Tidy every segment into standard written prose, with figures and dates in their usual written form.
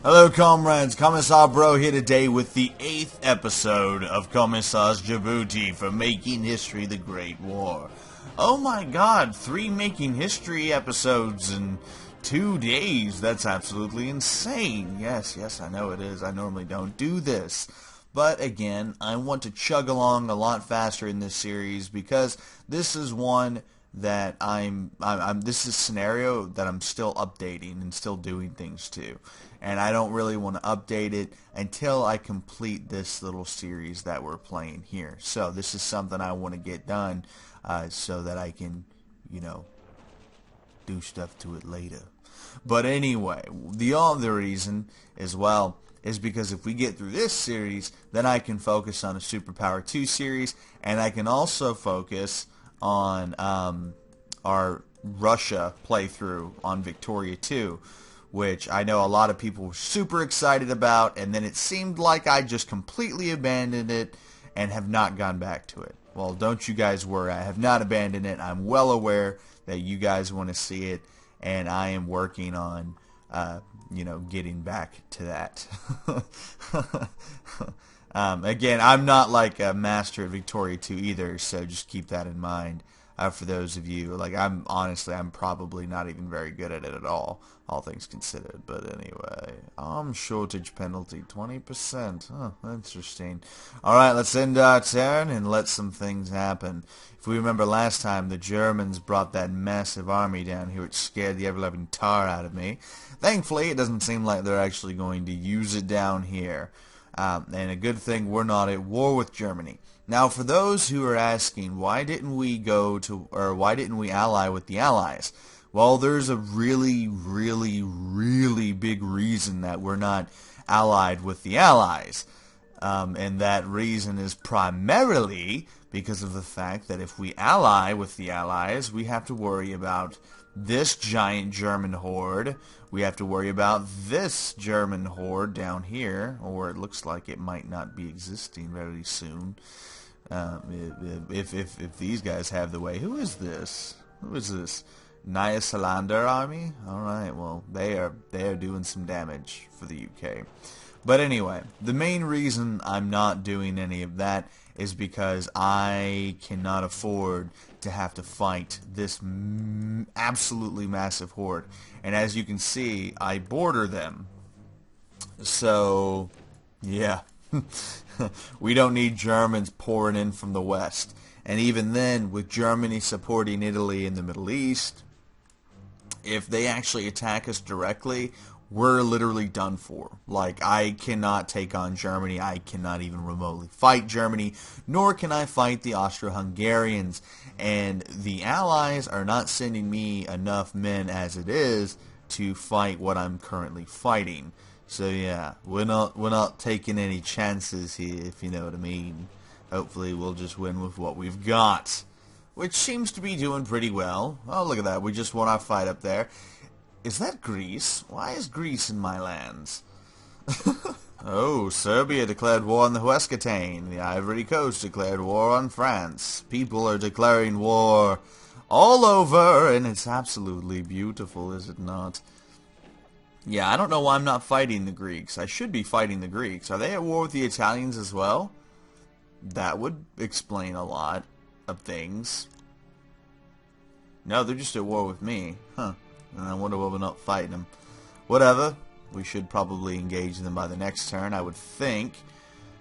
Hello comrades, Commissar Bro here today with the 8th episode of Commissar's Djibouti for Making History the Great War. Oh my god, 3 Making History episodes in 2 days, that's absolutely insane. Yes, I know it is, I normally don't do this. But again, I want to chug along a lot faster in this series because this is one that this is a scenario that I'm still updating and still doing things to. And I don't really want to update it until I complete this little series that we're playing here. So this is something I want to get done so that I can, do stuff to it later. But anyway, the other reason as well is because if we get through this series, then I can focus on a Superpower 2 series, and I can also focus on our Russia playthrough on Victoria 2, which I know a lot of people were super excited about, and then it seemed like I just completely abandoned it and have not gone back to it. Well, don't you guys worry, I have not abandoned it. I'm well aware that you guys want to see it, and I am working on, getting back to that. Again, I'm not like a master at Victoria 2 either, so just keep that in mind for those of you. Like, I'm probably not even very good at it at all things considered. But anyway, arms shortage penalty, 20%. Oh, interesting. Alright, let's end our turn and let some things happen. If we remember last time, the Germans brought that massive army down here which scared the ever-loving tar out of me. Thankfully, it doesn't seem like they're actually going to use it down here. And a good thing we're not at war with Germany. Now, for those who are asking, why didn't we ally with the Allies? Well, there's a really big reason that we're not allied with the Allies. And that reason is primarily because of the fact that if we ally with the Allies, we have to worry about this giant German horde. We have to worry about this German horde down here, or it looks like it might not be existing very soon. If these guys have the way. Who is this? Who is this? Nyasalandar army? Alright, well, they are doing some damage for the UK. But anyway, the main reason I'm not doing any of that is because I cannot afford to have to fight this absolutely massive horde. And as you can see, I border them. So, yeah. We don't need Germans pouring in from the west. And even then, with Germany supporting Italy in the Middle East, if they actually attack us directly, we're literally done for. Like, I cannot take on Germany. I cannot even remotely fight Germany, nor can I fight the Austro-Hungarians. And the Allies are not sending me enough men as it is to fight what I'm currently fighting. So yeah, we're not taking any chances here, if you know what I mean. Hopefully we'll just win with what we've got, which seems to be doing pretty well. Oh, look at that. We just won our fight up there. Is that Greece? Why is Greece in my lands? Oh, Serbia declared war on the Huescatane. The Ivory Coast declared war on France. People are declaring war all over, and it's absolutely beautiful, is it not? Yeah, I don't know why I'm not fighting the Greeks. I should be fighting the Greeks. Are they at war with the Italians as well? That would explain a lot of things. No, they're just at war with me. Huh. And I wonder why we're not fighting them. Whatever. We should probably engage them by the next turn, I would think.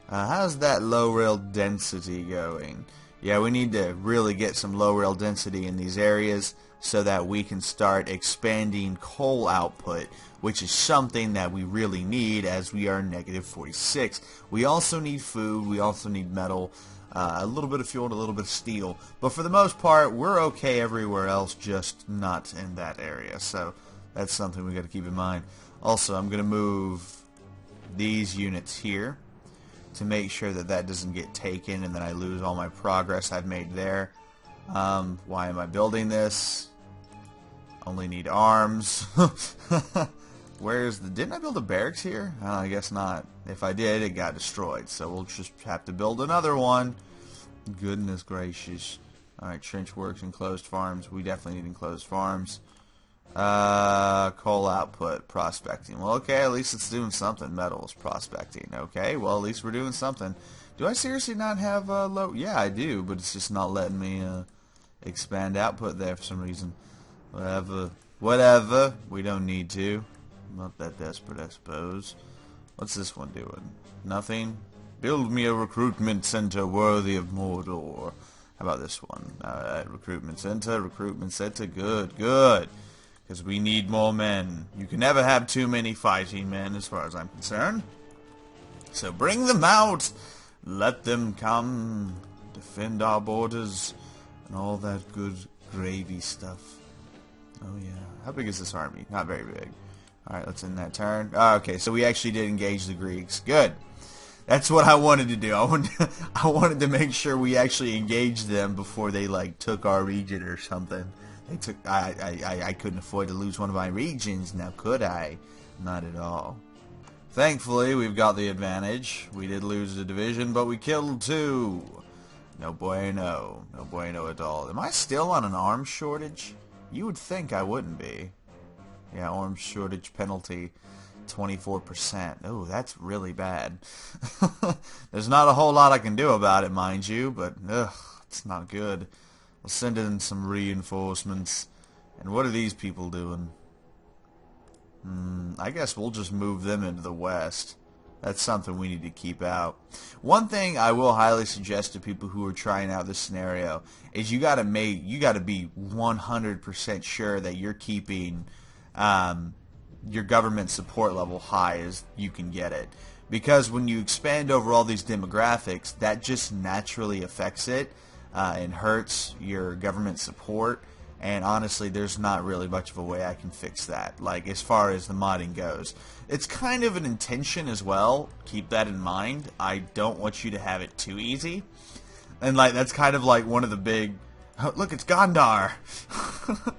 How's that low rail density going? Yeah, we need to really get some low rail density in these areas so that we can start expanding coal output, which is something that we really need as we are negative 46. We also need food, we also need metal, a little bit of fuel, and a little bit of steel. But for the most part, we're okay everywhere else, just not in that area. So that's something we got to keep in mind. Also, I'm going to move these units here to make sure that that doesn't get taken and then I lose all my progress I've made there. Why am I building this? Only need arms. Didn't I build a barracks here? I guess not. If I did, it got destroyed. So we'll just have to build another one. Goodness gracious. Alright, trench works, enclosed farms. We definitely need enclosed farms. Coal output, prospecting. Well, okay, at least it's doing something. Metals, prospecting. Okay, well, at least we're doing something. Do I seriously not have low? Yeah, I do, but it's just not letting me expand output there for some reason. Whatever. Whatever. We don't need to. I'm not that desperate, I suppose. What's this one doing? Nothing? Build me a recruitment center worthy of Mordor. How about this one? Recruitment center, good, good. Because we need more men. You can never have too many fighting men as far as I'm concerned. So bring them out. Let them come. Defend our borders. And all that good gravy stuff. Oh yeah. How big is this army? Not very big. Alright, let's end that turn. Oh, okay, so we actually did engage the Greeks. Good. That's what I wanted to do. I wanted to make sure we actually engaged them before they like took our region or something. They took. I couldn't afford to lose one of my regions. Now could I? Not at all. Thankfully, we've got the advantage. We did lose a division, but we killed 2. No bueno. No bueno at all. Am I still on an arms shortage? You would think I wouldn't be. Yeah, arms shortage penalty. 24%. Oh, that's really bad. There's not a whole lot I can do about it, mind you, but it's not good. We'll send in some reinforcements. And what are these people doing? I guess we'll just move them into the west. That's something we need to keep out. One thing I will highly suggest to people who are trying out this scenario is you gotta be 100% sure that you're keeping your government support level high as you can get it. Because when you expand over all these demographics, that just naturally affects it and hurts your government support. And honestly, there's not really much of a way I can fix that, like as far as the modding goes. It's kind of an intention as well. Keep that in mind. I don't want you to have it too easy. And like that's kind of like one of the big... Oh, look, it's Gondar!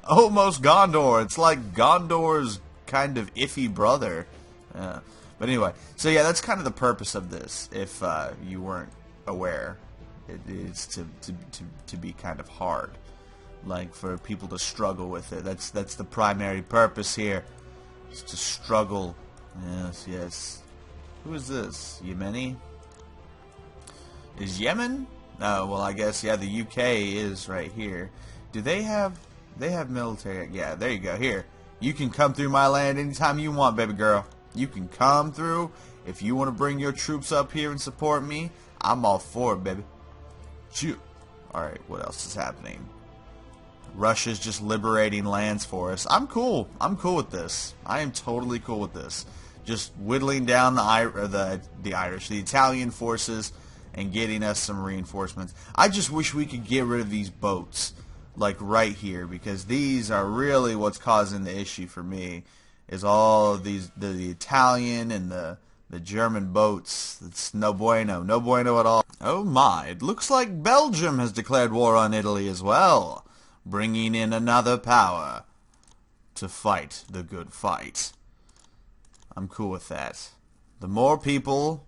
Almost Gondor! It's like Gondor's kind of iffy brother. But anyway, so yeah, that's kind of the purpose of this, if you weren't aware. It is to be kind of hard. Like, for people to struggle with it. That's the primary purpose here. Is to struggle. Yes, yes. Who is this? Yemeni? Is Yemen? Oh, well, I guess, yeah, the UK is right here. Do they have... They have military... Yeah, there you go. Here. You can come through my land anytime you want, baby girl. You can come through. If you want to bring your troops up here and support me, I'm all for it, baby. Shoot. Alright, what else is happening? Russia's just liberating lands for us. I'm cool. I'm cool with this. I am totally cool with this. Just whittling down the Italian forces and getting us some reinforcements. I just wish we could get rid of these boats, like right here, because these are really what's causing the issue for me. Is all of these the Italian and the German boats. It's no bueno. No bueno at all. Oh my, it looks like Belgium has declared war on Italy as well, bringing in another power to fight the good fight. I'm cool with that. The more people...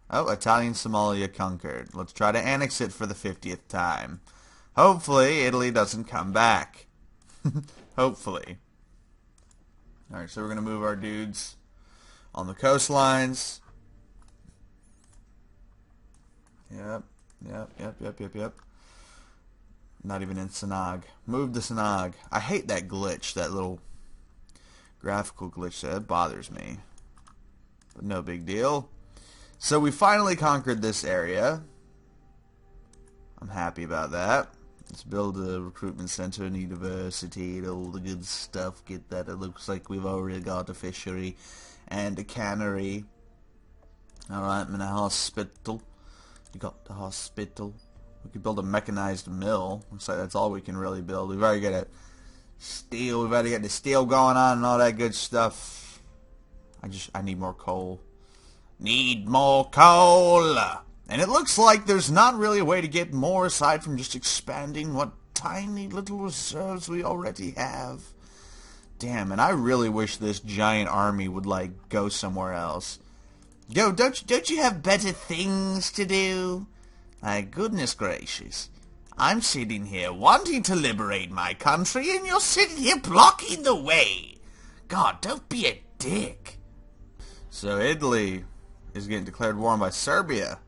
Oh, Italian Somalia conquered. Let's try to annex it for the 50th time. Hopefully, Italy doesn't come back. Hopefully. Alright, so we're going to move our dudes on the coastlines. Yep. Not even in Sanag. Move to Sanag. I hate that glitch, that little graphical glitch. That bothers me. But no big deal. So we finally conquered this area. I'm happy about that. Let's build a recruitment center and a university and all the good stuff. Get that. It looks like we've already got a fishery and a cannery. Alright, and a hospital. We got the hospital. We could build a mechanized mill. Looks like that's all we can really build. We've already got a steel. We've already got the steel going on and all that good stuff. I need more coal. Need more coal! And it looks like there's not really a way to get more aside from just expanding what tiny little reserves we already have. Damn, and I really wish this giant army would, like, go somewhere else. Yo, don't you have better things to do? My goodness gracious. I'm sitting here wanting to liberate my country, and you're sitting here blocking the way. God, don't be a dick. So Italy is getting declared war on by Serbia.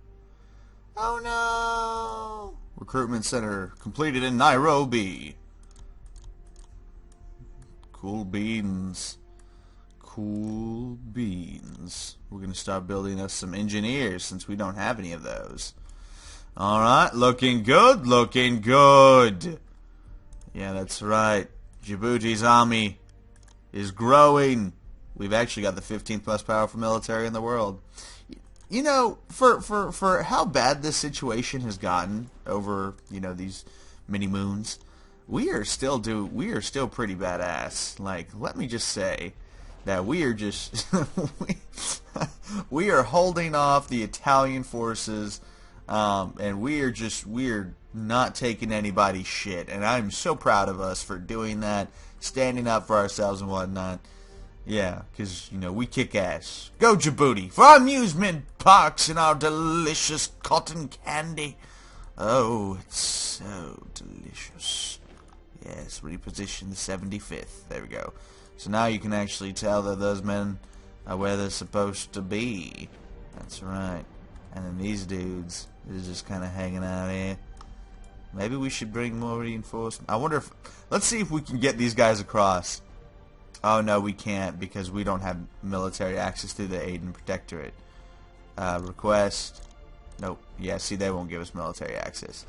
Oh no! Recruitment center completed in Nairobi. Cool beans. Cool beans. We're going to start building us some engineers since we don't have any of those. Alright, looking good, looking good. Yeah, that's right. Djibouti's army is growing. We've actually got the 15th most powerful military in the world. You know, for how bad this situation has gotten over, you know, these many moons, we are still pretty badass. Like, let me just say that we are just we are holding off the Italian forces, and we're not taking anybody's shit, and I'm so proud of us for doing that, standing up for ourselves and whatnot. Yeah, because, you know, we kick ass. Go Djibouti for our amusement parks and our delicious cotton candy. Oh, it's so delicious. Yes, reposition the 75th. There we go. So now you can actually tell that those men are where they're supposed to be. That's right. And then these dudes is just kind of hanging out here. Maybe we should bring more reinforcements. I wonder if... Let's see if we can get these guys across. Oh, no, we can't because we don't have military access through the Aden Protectorate. Request. Nope. Yeah, see, they won't give us military access.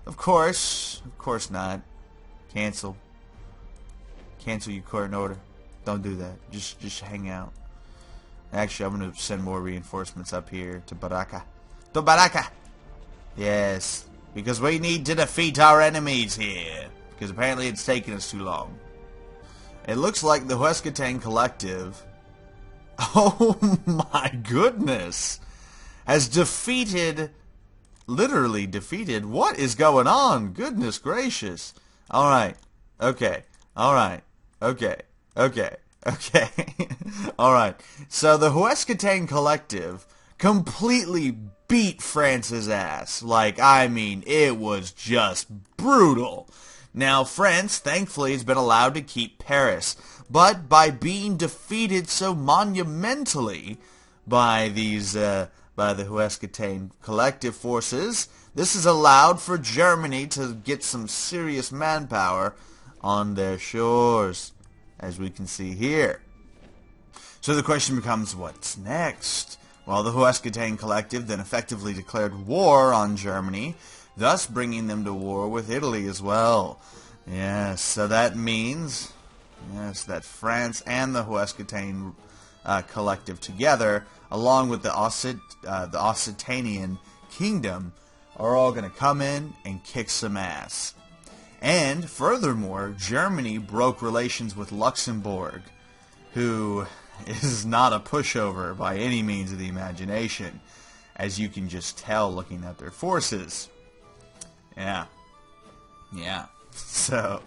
Of course not. Cancel. Cancel your current order. Don't do that. Just hang out. Actually, I'm going to send more reinforcements up here to Baraka. To Baraka! Yes. Because we need to defeat our enemies here. Because apparently it's taking us too long. It looks like the Huescatán Collective, oh my goodness, has defeated, literally defeated, what is going on? Goodness gracious. Alright, okay, alright, okay, okay, okay, alright. So the Huescatán Collective completely beat France's ass. Like, I mean, it was just brutal. Now, France, thankfully, has been allowed to keep Paris, but by being defeated so monumentally by these, by the Huescatán Collective forces, this has allowed for Germany to get some serious manpower on their shores, as we can see here. So the question becomes, what's next? Well, the Huescatán Collective then effectively declared war on Germany, thus bringing them to war with Italy as well. Yes, so that means, yes, that France and the Huescatán Collective together, along with the Occitanian Kingdom, are all going to come in and kick some ass. And, furthermore, Germany broke relations with Luxembourg, who is not a pushover by any means of the imagination, as you can just tell looking at their forces. Yeah. Yeah. So,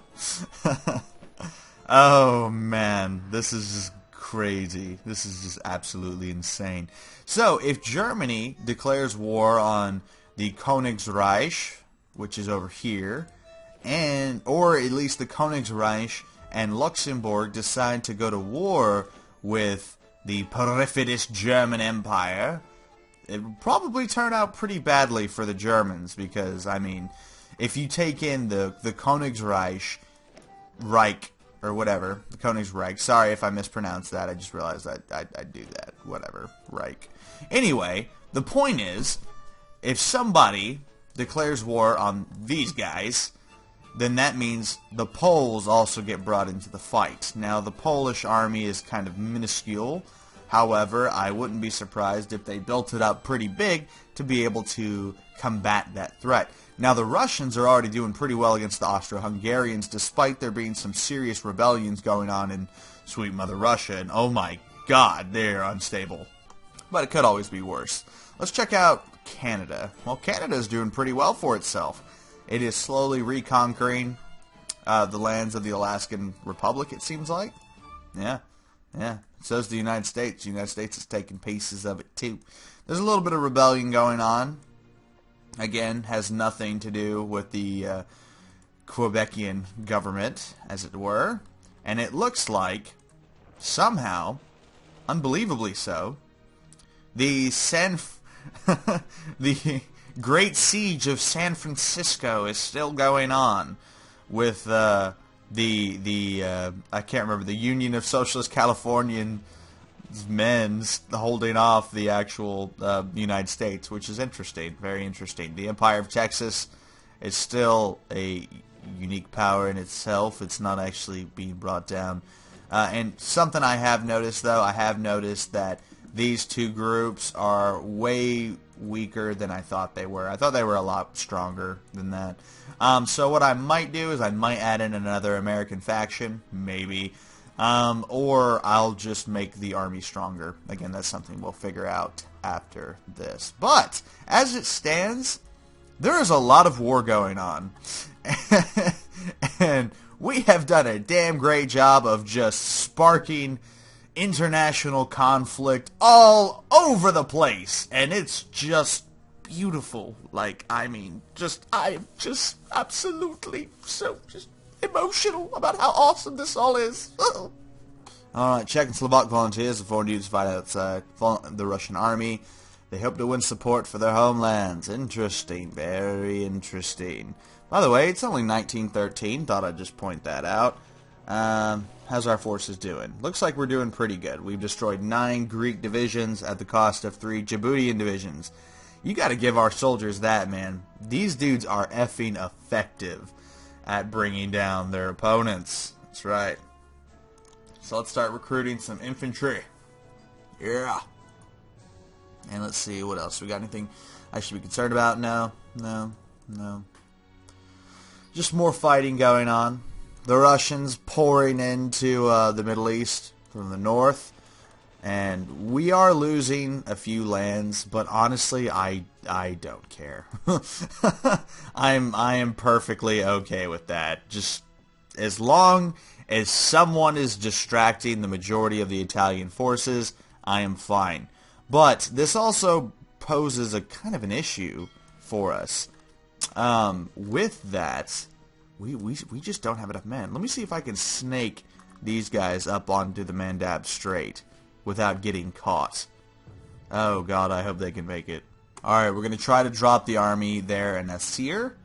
oh man, this is just crazy. This is just absolutely insane. So, if Germany declares war on the Königsreich, which is over here, or at least the Königsreich and Luxembourg decide to go to war with the perfidious German Empire, it would probably turn out pretty badly for the Germans, because, I mean, if you take in the Königsreich, Reich, or whatever, the Königsreich, sorry if I mispronounced that, I just realized I'd do that, whatever, Reich. Anyway, the point is, if somebody declares war on these guys, then that means the Poles also get brought into the fight. Now, the Polish army is kind of minuscule. However, I wouldn't be surprised if they built it up pretty big to be able to combat that threat. Now, the Russians are already doing pretty well against the Austro-Hungarians, despite there being some serious rebellions going on in sweet Mother Russia, and oh my god, they're unstable. But it could always be worse. Let's check out Canada. Well, Canada's doing pretty well for itself. It is slowly reconquering the lands of the Alaskan Republic, it seems like. Yeah, yeah. So is the United States. The United States is taking pieces of it, too. There's a little bit of rebellion going on. Again, has nothing to do with the Quebecian government, as it were. And it looks like, somehow, unbelievably so, the the Great Siege of San Francisco is still going on with I can't remember, the Union of Socialist Californian Men holding off the actual United States, which is interesting, very interesting. The Empire of Texas is still a unique power in itself. It's not actually being brought down. And something I have noticed, though, I have noticed that these two groups are way weaker than I thought they were. I thought they were a lot stronger than that. So what I might do is I might add in another American faction, maybe. Or I'll just make the army stronger. Again, that's something we'll figure out after this. But, as it stands, there is a lot of war going on. And we have done a damn great job of just sparking international conflict all over the place. And it's just beautiful. Like, I mean, I'm just absolutely so just emotional about how awesome this all is. Alright, Czech and Slovak volunteers have formed units to fight outside the Russian army. They hope to win support for their homelands. Interesting, very interesting. By the way, it's only 1913. Thought I'd just point that out. How's our forces doing? Looks like we're doing pretty good. We've destroyed 9 Greek divisions at the cost of 3 Djiboutian divisions. You gotta give our soldiers that, man. These dudes are effing effective at bringing down their opponents. That's right. So let's start recruiting some infantry. Yeah. And let's see, what else? We got anything I should be concerned about? No. Just more fighting going on. The Russians pouring into the Middle East from the north. And we are losing a few lands, but honestly, I don't care. I am perfectly okay with that. Just as long as someone is distracting the majority of the Italian forces, I am fine. But this also poses a kind of an issue for us. With that, we just don't have enough men. Let me see if I can snake these guys up onto the Mandab Strait without getting caught. Oh god, I hope they can make it. Alright, we're going to try to drop the army there in Asir.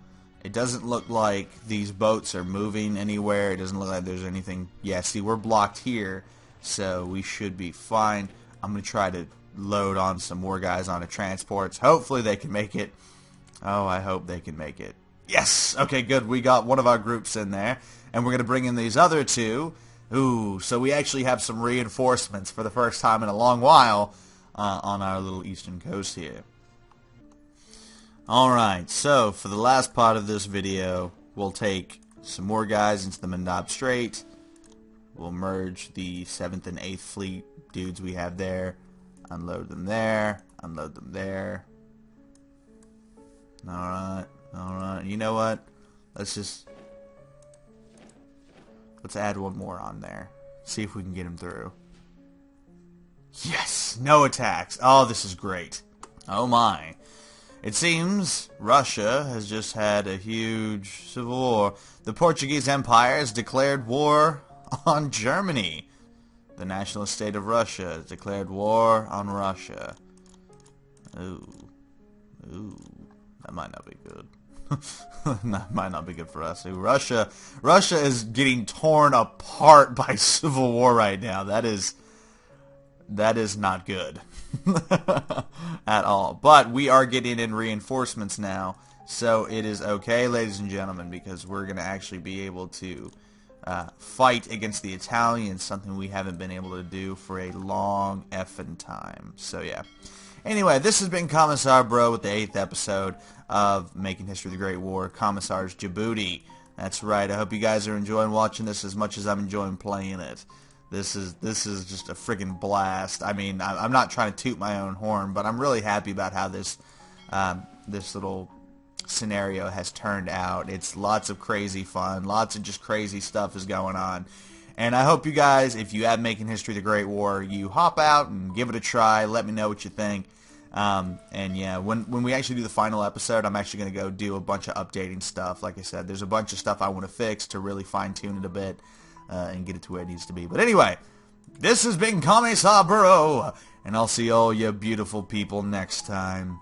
It doesn't look like these boats are moving anywhere. It doesn't look like there's anything. Yeah, see, we're blocked here, so we should be fine. I'm going to try to load on some more guys onto transports. Hopefully they can make it. Oh, I hope they can make it. Yes! Okay, good. We got one of our groups in there, and we're going to bring in these other two. Ooh, so we actually have some reinforcements for the first time in a long while on our little eastern coast here. Alright, so for the last part of this video, we'll take some more guys into the Mandab Strait. We'll merge the 7th and 8th Fleet dudes we have there. Unload them there. Unload them there. Alright, alright. You know what? Let's add one more on there. See if we can get him through. Yes! No attacks. Oh, this is great. Oh my. It seems Russia has just had a huge civil war. The Portuguese Empire has declared war on Germany. The nationalist state of Russia has declared war on Russia. Ooh. Ooh. That might not be good. That might not be good for us. Ooh, Russia is getting torn apart by civil war right now. That is not good. At all. But we are getting in reinforcements now, so it is okay, ladies and gentlemen, because we're going to actually be able to fight against the Italians, something we haven't been able to do for a long effing time. So yeah. Anyway, this has been Commissar Bro with the 8th episode of Making History of the Great War, Commissar's Djibouti. That's right. I hope you guys are enjoying watching this as much as I'm enjoying playing it. This is just a friggin' blast. I mean, I'm not trying to toot my own horn, but I'm really happy about how this little scenario has turned out. It's lots of crazy fun, lots of just crazy stuff is going on. And I hope you guys, if you have Making History of the Great War, you hop out and give it a try. Let me know what you think. And yeah, when we actually do the final episode, I'm actually going to go do a bunch of updating stuff. Like I said, there's a bunch of stuff I want to fix to really fine-tune it a bit and get it to where it needs to be. But anyway, this has been Commissar, and I'll see all you beautiful people next time.